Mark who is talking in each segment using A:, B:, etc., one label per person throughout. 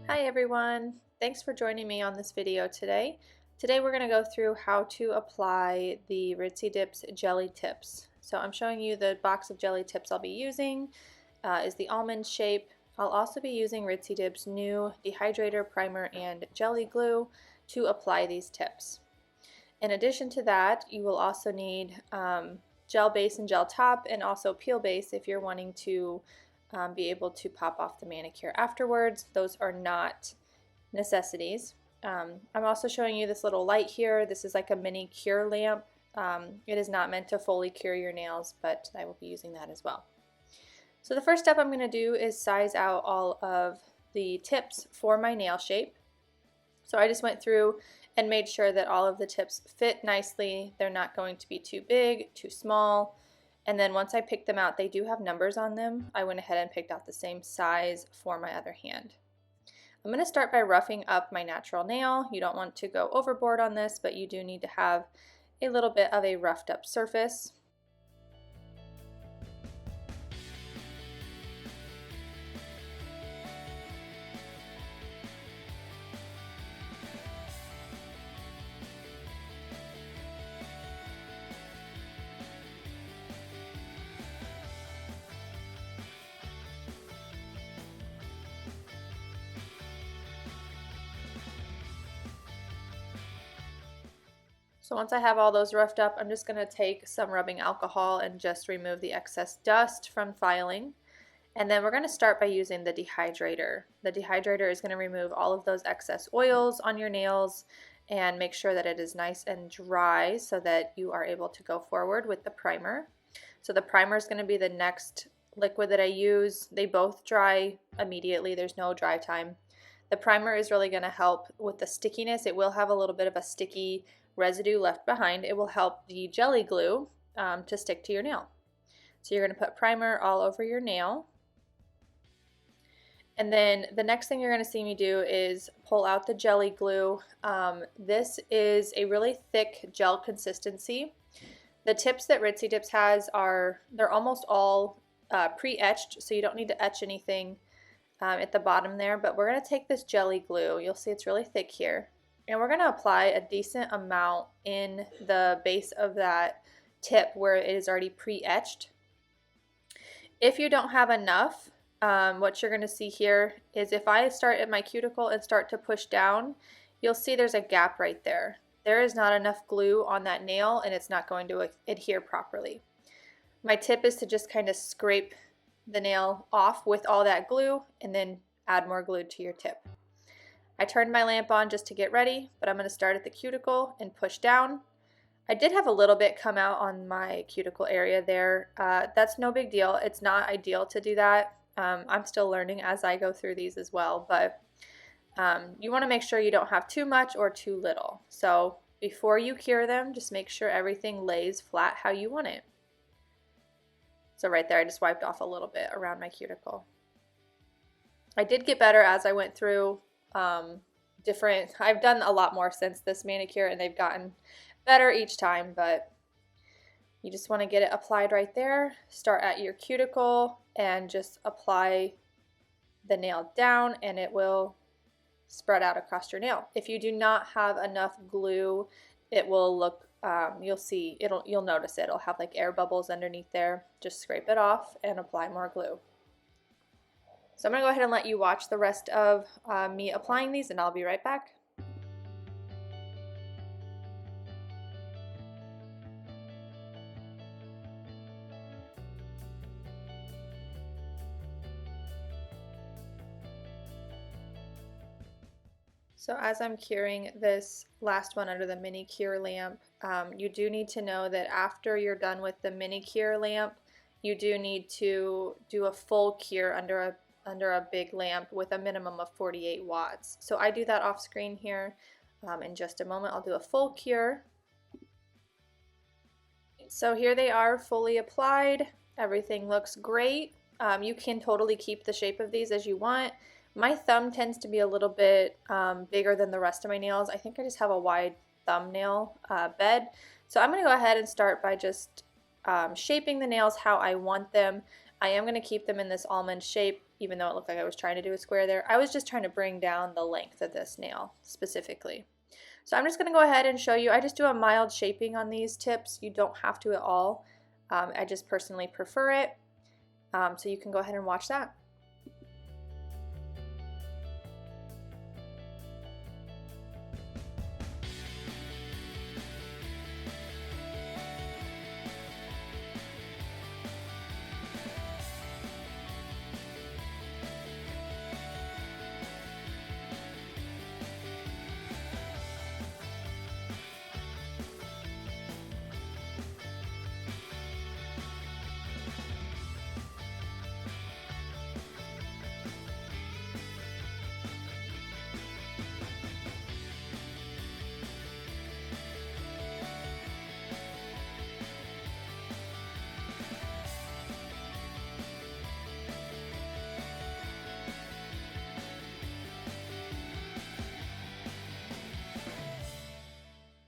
A: Hi everyone, thanks for joining me on this video today. Today we're going to go through how to apply the Ritzy Dips jelly tips. So I'm showing you the box of jelly tips I'll be using is the almond shape. I'll also be using Ritzy Dips new dehydrator, primer, and jelly glue to apply these tips. In addition to that, you will also need gel base and gel top, and also peel base if you're wanting to be able to pop off the manicure afterwards. Those are not necessities. I'm also showing you this little light here. This is like a mini cure lamp. It is not meant to fully cure your nails, but I will be using that as well. So the first step I'm going to do is size out all of the tips for my nail shape. So I just went through and made sure that all of the tips fit nicely. They're not going to be too big, too small. And then once I picked them out, they do have numbers on them. I went ahead and picked out the same size for my other hand. I'm going to start by roughing up my natural nail. You don't want to go overboard on this, but you do need to have a little bit of a roughed up surface. So once I have all those roughed up, I'm just going to take some rubbing alcohol and just remove the excess dust from filing. And then we're going to start by using the dehydrator. The dehydrator is going to remove all of those excess oils on your nails and make sure that it is nice and dry so that you are able to go forward with the primer. So the primer is going to be the next liquid that I use. They both dry immediately. There's no dry time. The primer is really going to help with the stickiness. It will have a little bit of a sticky residue left behind. It will help the jelly glue to stick to your nail. So you're going to put primer all over your nail. And then the next thing you're going to see me do is pull out the jelly glue. This is a really thick gel consistency. The tips that Ritzy Dips has they're almost all pre-etched, so you don't need to etch anything at the bottom there, but we're going to take this jelly glue. You'll see it's really thick here. And we're going to apply a decent amount in the base of that tip where it is already pre-etched. If you don't have enough, what you're going to see here is if I start at my cuticle and start to push down, you'll see there's a gap right there. There is not enough glue on that nail and it's not going to adhere properly. My tip is to just kind of scrape the nail off with all that glue and then add more glue to your tip. I turned my lamp on just to get ready, but I'm going to start at the cuticle and push down. I did have a little bit come out on my cuticle area there. That's no big deal. It's not ideal to do that. I'm still learning as I go through these as well, but you want to make sure you don't have too much or too little. So before you cure them, just make sure everything lays flat how you want it. So right there, I just wiped off a little bit around my cuticle. I did get better as I went through I've done a lot more since this manicure and they've gotten better each time, but you just want to get it applied right there. Start at your cuticle and just apply the nail down and it will spread out across your nail. If you do not have enough glue, it will look, you'll notice it. It'll have like air bubbles underneath there. Just scrape it off and apply more glue. So I'm going to go ahead and let you watch the rest of me applying these and I'll be right back. So as I'm curing this last one under the mini cure lamp, you do need to know that after you're done with the mini cure lamp, you do need to do a full cure under a big lamp with a minimum of 48 watts. So I do that off screen here. In just a moment I'll do a full cure. So here they are fully applied. Everything looks great. You can totally keep the shape of these as you want. My thumb tends to be a little bit bigger than the rest of my nails. I think I just have a wide thumbnail bed. So I'm going to go ahead and start by just shaping the nails how I want them. I am going to keep them in this almond shape, even though it looked like I was trying to do a square there. I was just trying to bring down the length of this nail specifically. So I'm just going to go ahead and show you. I just do a mild shaping on these tips. You don't have to at all. I just personally prefer it. So you can go ahead and watch that.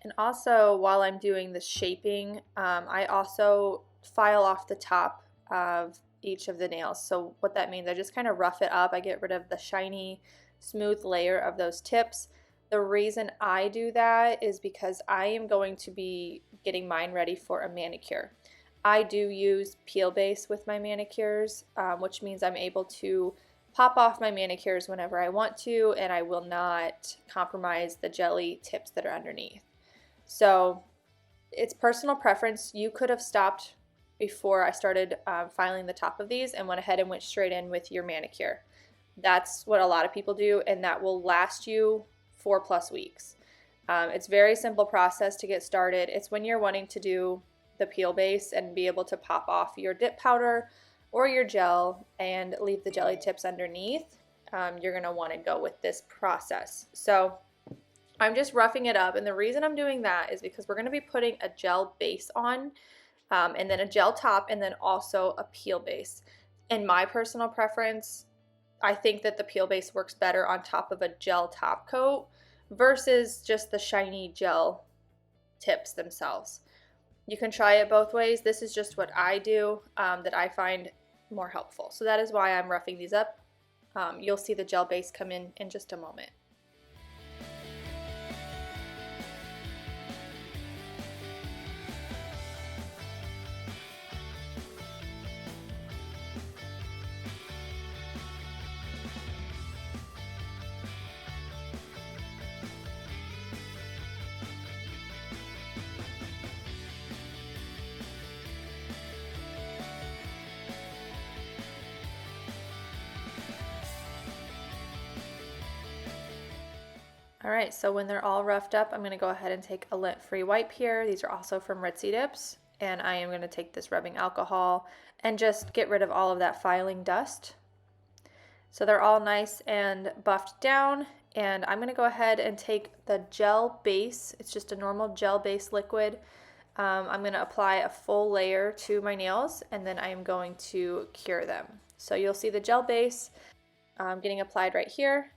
A: And also, while I'm doing the shaping, I also file off the top of each of the nails. So what that means, I just kind of rough it up. I get rid of the shiny, smooth layer of those tips. The reason I do that is because I am going to be getting mine ready for a manicure. I do use peel base with my manicures, which means I'm able to pop off my manicures whenever I want to, and I will not compromise the jelly tips that are underneath. So it's personal preference. You could have stopped before I started filing the top of these and went ahead and went straight in with your manicure. That's what a lot of people do, and that will last you 4+ weeks. It's a very simple process to get started. It's when you're wanting to do the peel base and be able to pop off your dip powder or your gel and leave the jelly tips underneath. You're going to want to go with this process. So I'm just roughing it up, and the reason I'm doing that is because we're going to be putting a gel base on, and then a gel top, and then also a peel base. In my personal preference, I think that the peel base works better on top of a gel top coat versus just the shiny gel tips themselves. You can try it both ways. This is just what I do that I find more helpful. So that is why I'm roughing these up. You'll see the gel base come in just a moment. All right, so when they're all roughed up, I'm going to go ahead and take a lint-free wipe here. These are also from Ritzy Dips, and I am going to take this rubbing alcohol and just get rid of all of that filing dust. So they're all nice and buffed down, and I'm going to go ahead and take the gel base. It's just a normal gel base liquid. I'm going to apply a full layer to my nails, and then I am going to cure them. So you'll see the gel base getting applied right here.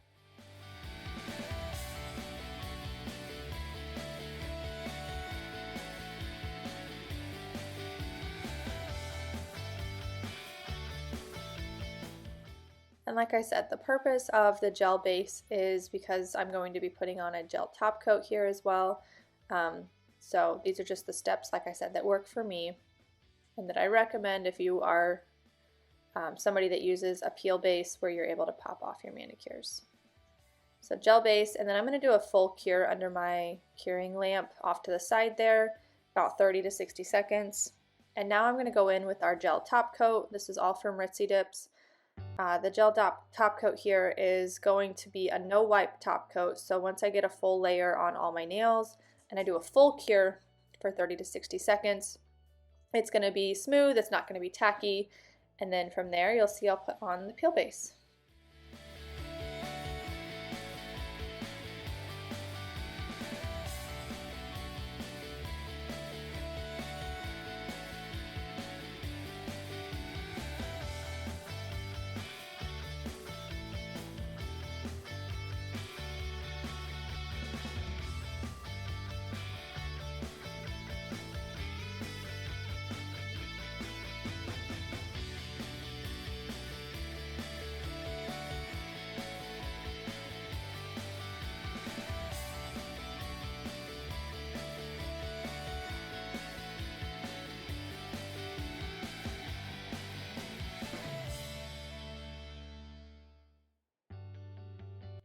A: And like I said, the purpose of the gel base is because I'm going to be putting on a gel top coat here as well. So these are just the steps, like I said, that work for me and that I recommend if you are somebody that uses a peel base where you're able to pop off your manicures. So gel base, and then I'm going to do a full cure under my curing lamp off to the side there, about 30 to 60 seconds. And now I'm going to go in with our gel top coat. This is all from Ritzy Dips. The gel top coat here is going to be a no wipe top coat. So once I get a full layer on all my nails and I do a full cure for 30 to 60 seconds, it's going to be smooth, it's not going to be tacky, and then from there you'll see I'll put on the peel base.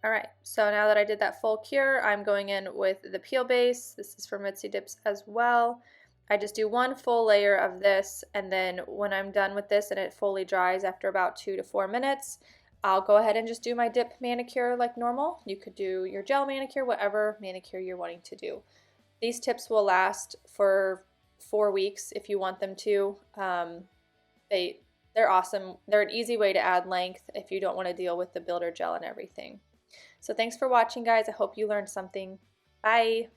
A: All right, so now that I did that full cure, I'm going in with the peel base. This is from Ritzy Dips as well. I just do one full layer of this, and then when I'm done with this and it fully dries after about 2 to 4 minutes, I'll go ahead and just do my dip manicure like normal. You could do your gel manicure, whatever manicure you're wanting to do. These tips will last for 4 weeks if you want them to. They're awesome. They're an easy way to add length if you don't want to deal with the builder gel and everything. So thanks for watching, guys. I hope you learned something. Bye.